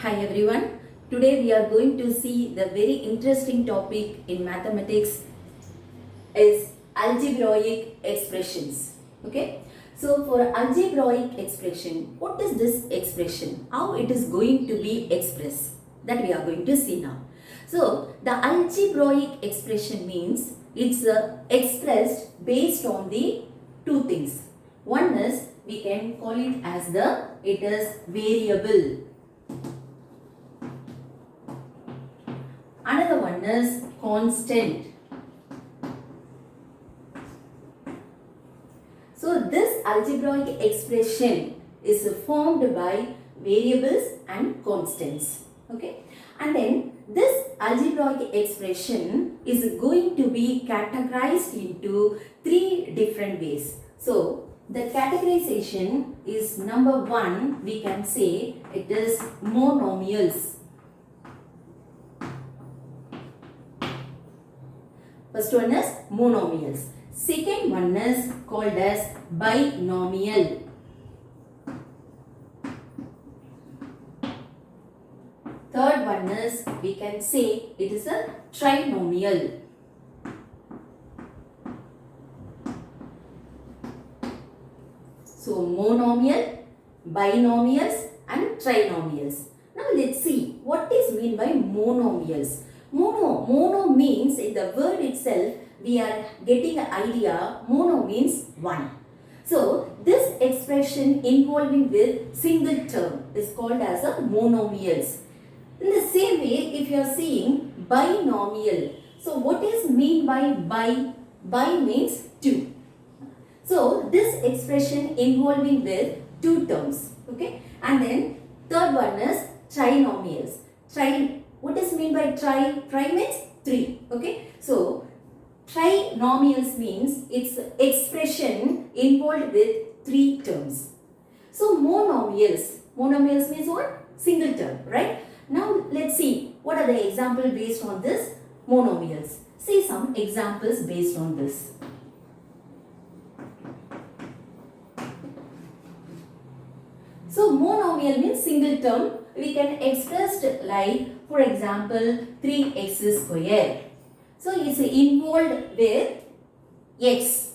Hi everyone. Today we are going to see the very interesting topic in mathematics is algebraic expressions. Okay. So for algebraic expression, what is this expression? How it is going to be expressed? That we are going to see now. So the algebraic expression means it's expressed based on the two things. One is we can call it as it is variable. Another one is constant. So this algebraic expression is formed by variables and constants. Okay. And then this algebraic expression is going to be categorized into three different ways. So the categorization is number one, we can say it is monomials. First one is monomials. Second one is called as binomial. Third one is, we can say it is a trinomial. So monomial, binomials and trinomials. Now let's see what is meant by monomials. Mono means in the word itself we are getting an idea. Mono means one. So this expression involving with single term is called as a monomials. In the same way, if you are seeing binomial, so what is mean by bi? Bi means two. So this expression involving with two terms. Okay, and then third one is trinomials. What is mean by tri? Tri means three. Okay. So trinomials means it's expression involved with three terms. So monomials means what? Single term, right? Now let's see what are the examples based on this monomials. See some examples based on this. So monomial means single term. We can express like, for example, 3x square. So it's involved with x,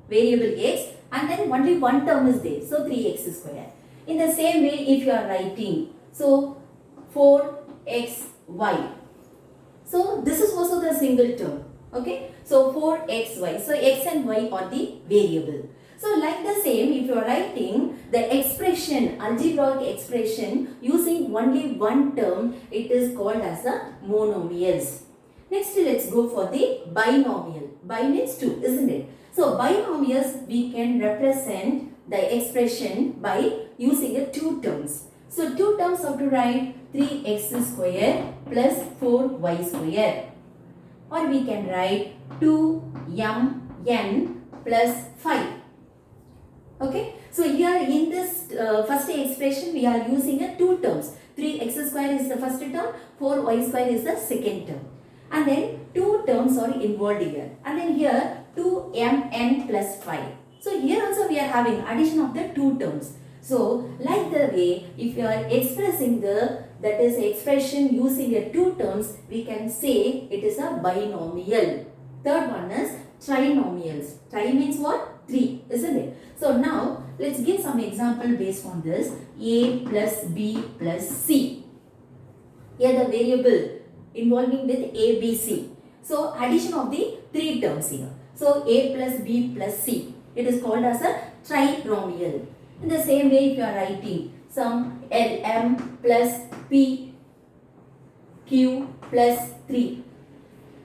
variable x, and then only one term is there. So 3x square. In the same way, if you are writing, so 4xy. So this is also the single term. Okay. So 4xy. So x and y are the variable. So like the same, if you are writing the expression, algebraic expression using only one term, it is called as a monomials. Next, let's go for the binomial. Bi means two, isn't it? So binomials, we can represent the expression by using two terms. So two terms have to write 3x square plus 4y square. Or we can write 2mn plus 5. Okay, so here in this first expression we are using two terms. 3x square is the first term, 4y square is the second term. And then two terms are involved here. And then here 2mn plus 5. So here also we are having addition of the two terms. So like the way if you are expressing that is expression using two terms, we can say it is a binomial. Third one is trinomials. Tri means what? 3, isn't it? So now let's give some example based on this. A plus B plus C. Here the variable involving with A, B, C. So addition of the three terms here. So A plus B plus C. It is called as a trinomial. In the same way, if you are writing some LM plus P Q plus 3.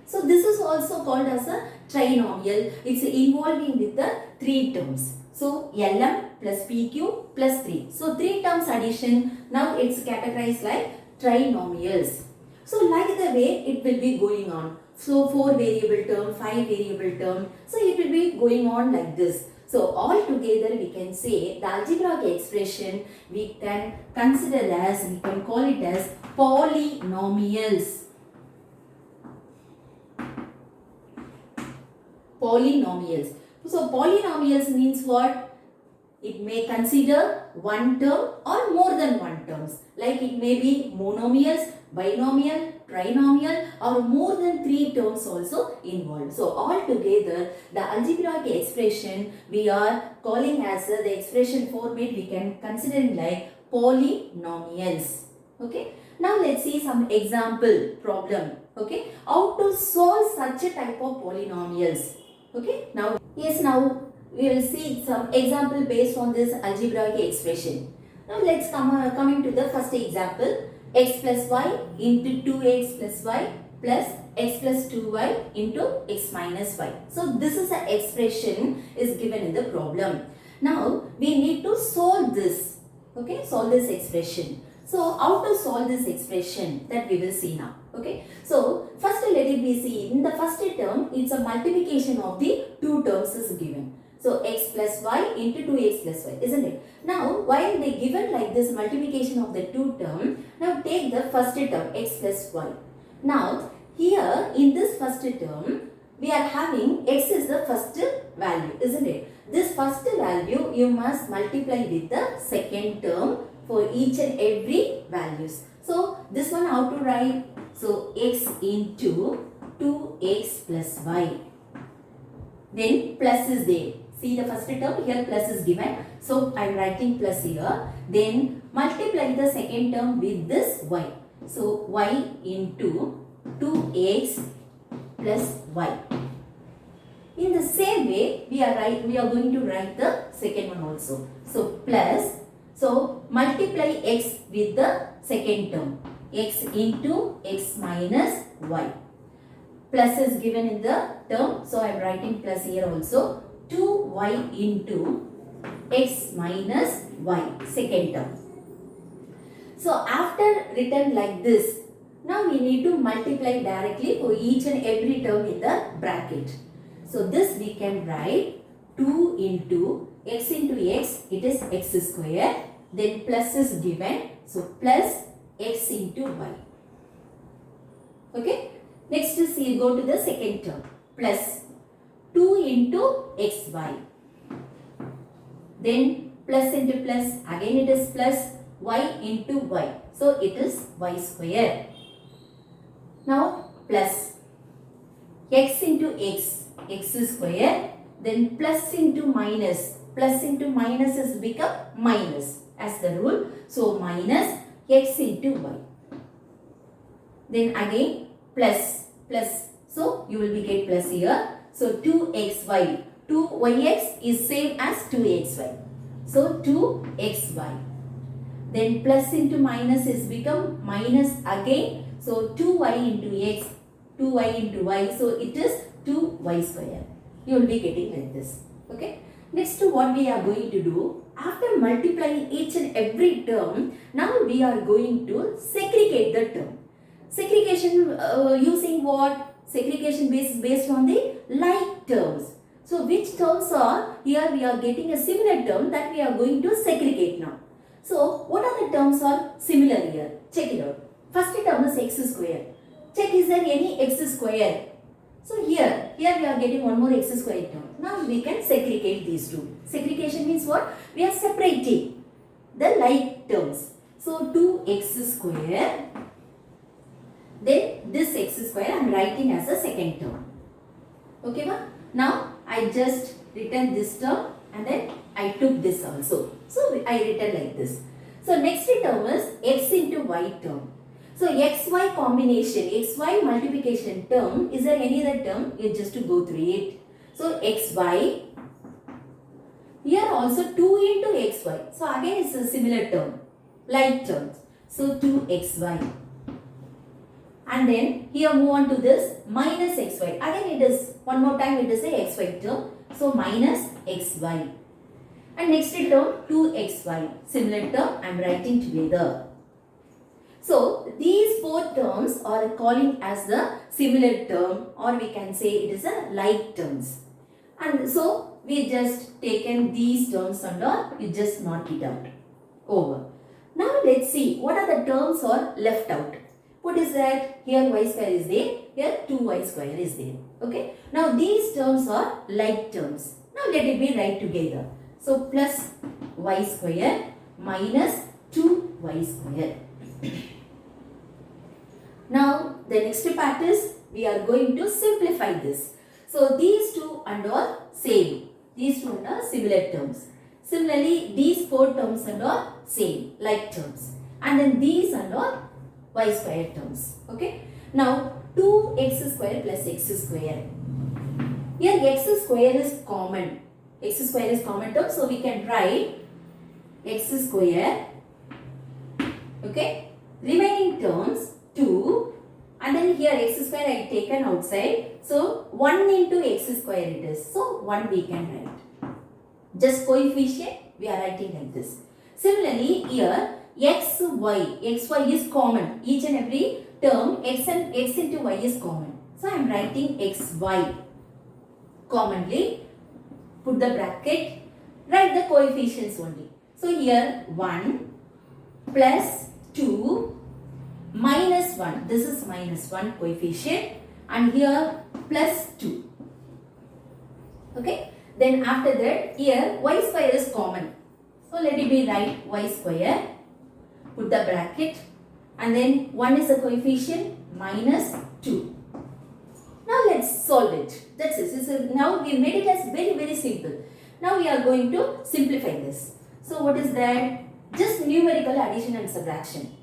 So this is also called as a trinomial. It's involving with the three terms. So LM plus PQ plus 3. So three terms addition. Now it's categorized like trinomials. So like the way it will be going on. So 4 variable term, 5 variable term. So it will be going on like this. So all together we can say the algebraic expression we can consider as, we can call it as polynomials. Polynomials. So polynomials means what? it may consider one term or more than one terms. Like it may be monomials, binomial, trinomial or more than 3 terms also involved. So altogether the algebraic expression we are calling as the expression format we can consider in like polynomials. Okay. Now let's see some example problem. Okay. How to solve such a type of polynomials. Okay. Now we will see some example based on this algebraic expression. Now let's coming to the first example. X plus y into 2x plus y plus x plus 2y into x minus y. So this is an expression is given in the problem. Now we need to solve this. Okay, solve this expression. So how to solve this expression that we will see now. Okay, so first let it be seen in the first term it's a multiplication of the 2 terms is given. So x plus y into 2x plus y, isn't it? Now while they given like this multiplication of the 2 term, now take the first term x plus y. Now here in this first term we are having x is the first value, isn't it? This first value you must multiply with the second term for each and every values. So this one how to write? So x into 2x plus y. Then plus is there. See the first term here plus is given. So I am writing plus here. Then multiply the second term with this y. So y into 2x plus y. In the same way we are going to write the second one also. So plus. So multiply x with the second term. X into x minus y. Plus is given in the term. So I am writing plus here also. 2y into x minus y, second term. So after written like this, now we need to multiply directly for each and every term in the bracket. So this we can write 2 into x, it is x square. Then plus is given. So plus x into y. Okay. Next is you go to the second term. Plus 2 into xy. Then plus into plus. Again it is plus y into y. So it is y square. Now plus x into x. X square. Then plus into minus. Plus into minus has become minus as the rule. So minus x into y. Then again plus. So you will be get plus here. So 2xy. 2yx is same as 2xy. So 2xy. Then plus into minus is become minus again. So 2y into x. 2y into y. So it is 2y square. You will be getting like this. Okay. Next to what we are going to do. After multiplying each and every term. Now we are going to segregate the term. Segregation using what? Segregation based on the like terms. So which terms are here we are getting a similar term that we are going to segregate now. So what are the terms are similar here? Check it out. First term is x square. Check is there any x square. So here we are getting one more x square term. Now we can segregate these two. Segregation means what? We are separating the like terms. So 2x square. Then this x square I am writing as a second term. Okay ma? Now I just written this term and then I took this also. So I written like this. So next term is x into y term. So xy combination, xy multiplication term, is there any other term? You just to go through it. So xy, here also 2 into xy. So again it's a similar term, like terms. So 2xy. And then here move on to this minus xy. Again it is, one more time it is a xy term. So minus xy. And next term 2xy. Similar term I am writing together. So these 4 terms are calling as the similar term, or we can say it is a like terms. And so we just taken these terms and all, you just mark it out. Over. Now let's see what are the terms are left out. What is that? Here y square is there. Here 2y square is there. Okay. Now these terms are like terms. Now let it be write together. So plus y square minus 2y square. Now the next part is we are going to simplify this. So these two and all same. These two and all similar terms. Similarly, these four terms and all same, like terms. And then these and all y square terms. Okay. Now 2x square plus x square. Here x square is common. X square is common term. So we can write x square. Okay. Remaining terms 2. And then here x square I taken outside. So 1 into x square it is. So 1 we can write. Just coefficient we are writing like this. Similarly here xy is common. Each and every term x into y is common. So I am writing xy commonly. Put the bracket. Write the coefficients only. So here 1 plus 2 minus 1. This is minus 1 coefficient. And here plus 2. Okay. Then after that here y square is common. So let it be write y square. Put the bracket. And then 1 is a coefficient minus 2. Now let's solve it. That's it. So now we made it as very simple. Now we are going to simplify this. So what is that? Just numerical addition and subtraction.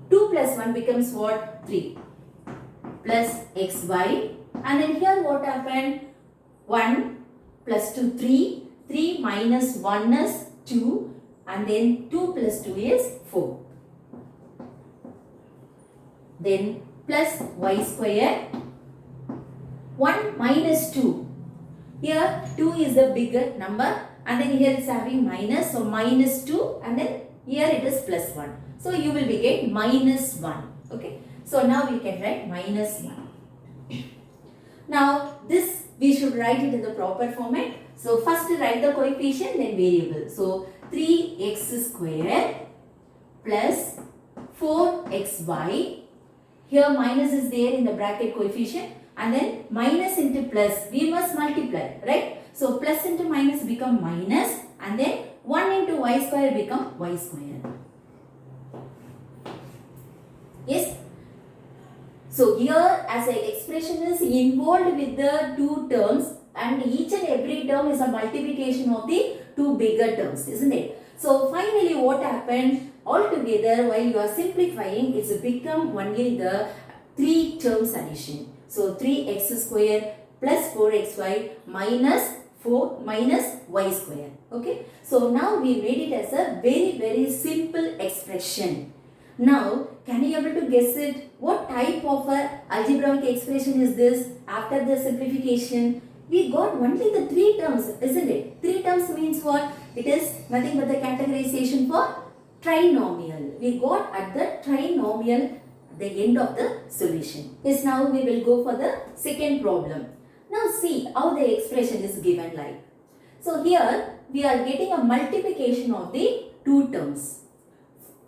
2 plus 1 becomes what? 3. Plus xy. And then here what happened? 1 plus 2, 3. 3 minus 1 is 2. And then 2 plus 2 is 4. Then plus y square. 1 minus 2. Here 2 is the bigger number. And then here it's having minus. So minus 2. And then here it is plus 1. So you will be get minus 1. Okay. So now we can write minus 1. Now this we should write it in the proper format. So first write the coefficient then variable. So 3x square plus 4xy. Here minus is there in the bracket coefficient. And then minus into plus. We must multiply. Right. So plus into minus become minus. And then 1 into y square become y square. Yes. So here as an expression is involved with the two terms and each and every term is a multiplication of the two bigger terms, isn't it? So finally what happened altogether while you are simplifying it's become only the 3 terms addition. So 3x square plus 4xy minus 4 minus y square. Okay. So now we made it as a very simple expression. Now, can you able to guess it? What type of a algebraic expression is this? After the simplification, we got only the 3 terms, isn't it? 3 terms means what? It is nothing but the categorization for trinomial. We got at the trinomial the end of the solution. Yes, now we will go for the second problem. Now see how the expression is given like. So here we are getting a multiplication of the 2 terms.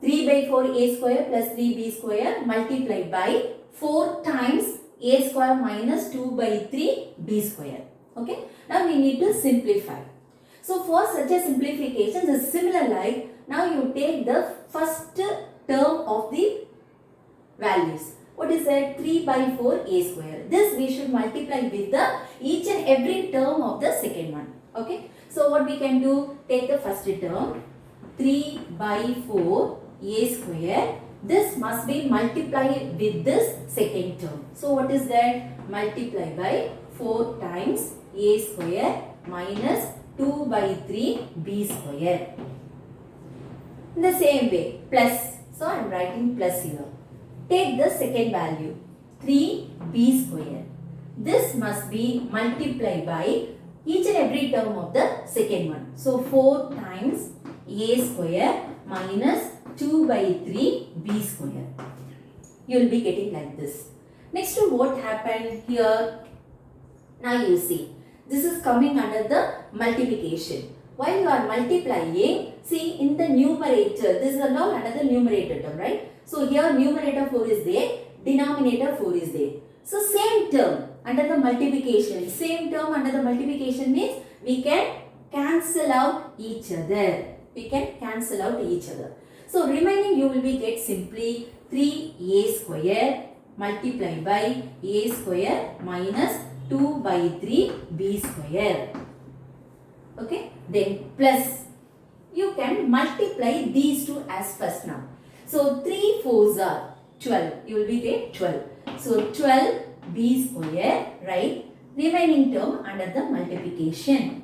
3 by 4 a square plus 3b square multiplied by 4 times a square minus 2 by 3 b square. Okay. Now we need to simplify. So for such a simplification is similar like now you take the first term of the values. What is that? 3 by 4 a square. This we should multiply with the each and every term of the second one. Okay. So what we can do? Take the first term 3 by 4 a square. This must be multiplied with this second term. So what is that? Multiply by 4 times a square minus 2 by 3 b square. In the same way plus. So I am writing plus here. Take the second value 3b square. This must be multiplied by each and every term of the second one. So 4 times a square minus 2 by 3 b square. You will be getting like this. Next to what happened here? Now you see. This is coming under the multiplication. While you are multiplying, see in the numerator, this is all under the numerator term, right? So here numerator 4 is there, denominator 4 is there. So same term under the multiplication. Same term under the multiplication means we can cancel out each other. We can cancel out each other. So remaining you will be get simply 3a square multiplied by a square minus 2 by 3 b square. Okay, then plus you can multiply these two as first now. So 3 4s are 12. You will be get 12. So 12 b square, right? Remaining term under the multiplication.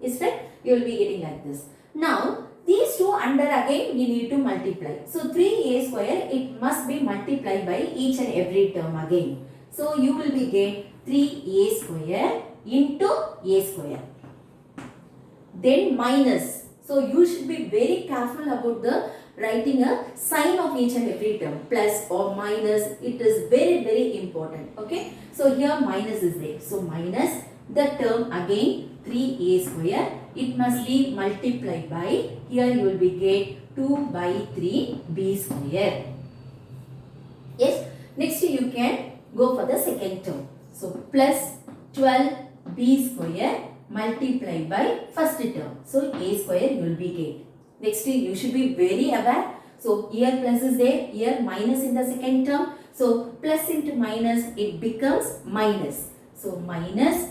Is right? You will be getting like this. Now these two under again we need to multiply. So 3a square, it must be multiplied by each and every term again. So you will be get 3a square into a square. Then minus. So you should be very careful about the writing a sign of each and every term. Plus or minus. It is very important. Okay. So here minus is there. So minus the term again 3a square. It must be multiplied by, here you will be get 2 by 3 b square. Yes. Next you can go for the second term. So plus 12 b square multiplied by first term. So a square you will be get. Next you should be very aware. So here plus is there, here minus in the second term. So plus into minus, it becomes minus. So minus,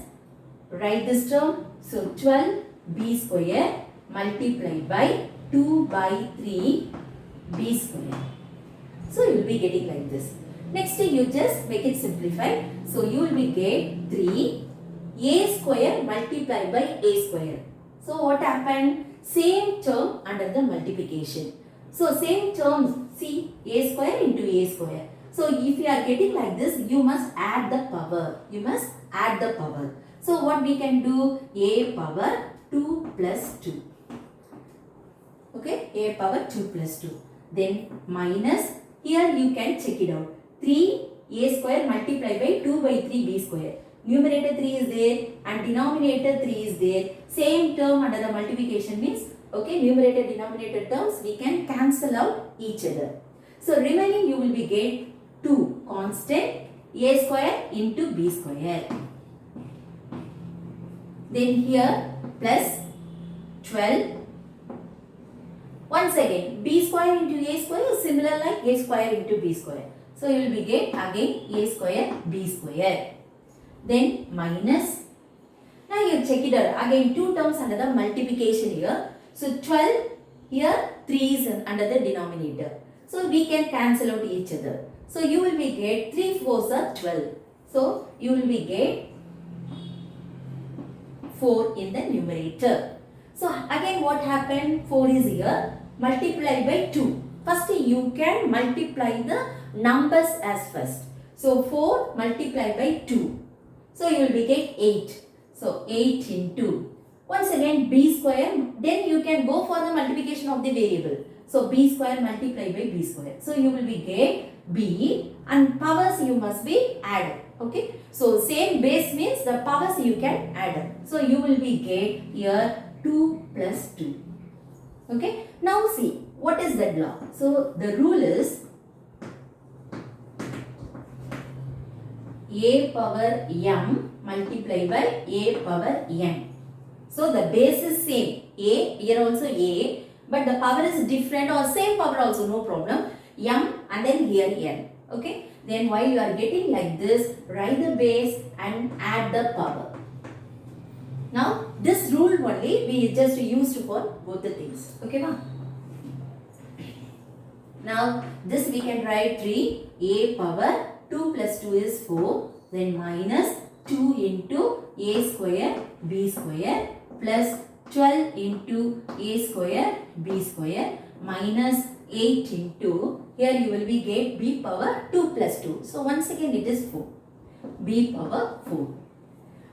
write this term. So 12 b square multiplied by 2 by 3 b square. So you will be getting like this. Next you just make it simplified. So you will be get 3 a square multiplied by a square. So what happened? Same term under the multiplication. So same term, see, a square into a square. So if you are getting like this, you must add the power. You must add the power. So what we can do? A power 2 plus 2. Okay, a power 2 plus 2. Then minus, here you can check it out. 3 a square multiplied by 2 by 3 b square. Numerator 3 is there and denominator 3 is there. Same term under the multiplication means, okay, numerator denominator terms we can cancel out each other. So remaining you will be get 2 constant a square into b square. Then here plus 12. Once again b square into a square is similar like a square into b square. So you will be get again a square b square. Then minus. Now you check it out. Again 2 terms under the multiplication here. So 12 here 3 is under the denominator. So we can cancel out each other. So you will be get 3 4s are 12. So you will be get 4 in the numerator. So again what happened? 4 is here multiplied by 2. First you can multiply the numbers as first. So 4 multiplied by 2. So you will be get 8. So 8 into. Once again b square. Then you can go for the multiplication of the variable. So b square multiplied by b square. So you will be get b and powers you must be added. Okay. So same base means the powers you can add. So you will be get here 2 plus 2. Okay. Now see what is that law. So the rule is a power m multiplied by a power n. So the base is same. A, here also a, but the power is different or same power also, no problem. M and then here n. Okay. Then while you are getting like this, write the base and add the power. Now this rule only we just used for both the things. Okay, ma? Now this we can write 3 a power 2 plus 2 is 4. Then minus 2 into a square b square plus 12 into a square b square minus 8 into, here you will be get b power 2 plus 2. So once again it is 4. B power 4.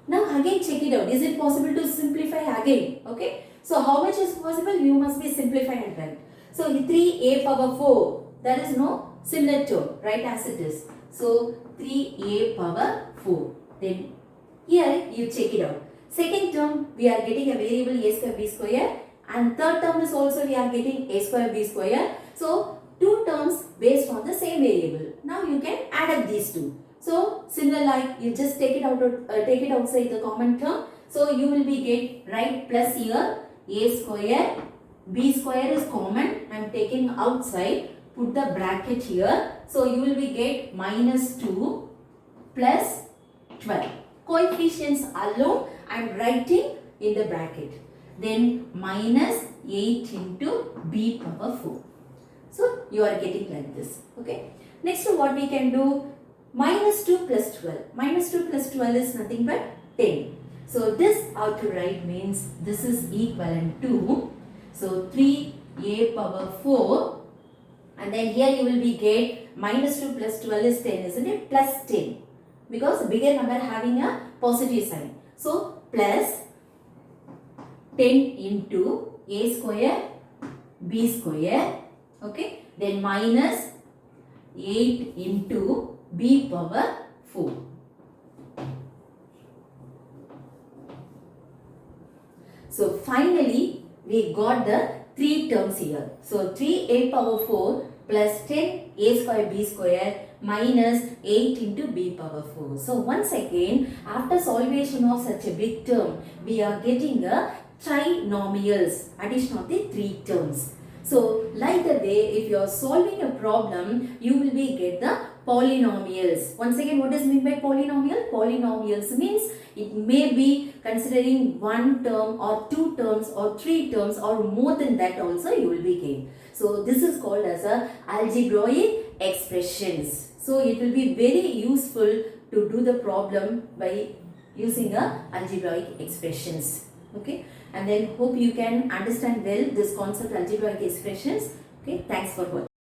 Now again check it out. Is it possible to simplify again? Okay. So how much is possible? You must be simplifying it, right? So 3a power 4. There is no similar term, right, as it is. So 3a power 4. Then here you check it out. Second term we are getting a variable a square b square, and third term is also we are getting a square b square. So two terms based on the same variable. Now you can add up these two. So similar like you just take it outside the common term. So you will be get right plus here a square, b square is common. I am taking outside. Put the bracket here. So you will be get minus 2 plus 12. Coefficients alone I am writing in the bracket. Then minus 8 into b power 4. So you are getting like this. Okay. Next what we can do, minus 2 plus 12. Minus 2 plus 12 is nothing but 10. So this how to write means this is equivalent to, so 3a power 4, and then here you will be get minus 2 plus 12 is 10, isn't it? Plus 10, because bigger number having a positive sign. So plus 10 into a square, b square, okay, then minus 8 into b power 4. So finally we got the 3 terms here. So 3a power 4 plus 10 a square b square minus 8 into b power 4. So once again, after solvation of such a big term, we are getting a trinomials, addition of the 3 terms. So like the way if you are solving a problem, you will be get the polynomials. Once again, what is meant by polynomial? Polynomials means it may be considering 1 term or 2 terms or 3 terms or more than that also you will be getting. So this is called as a algebraic expressions. So it will be very useful to do the problem by using a algebraic expressions. Okay, and then hope you can understand well this concept algebraic expressions. Okay, thanks for watching.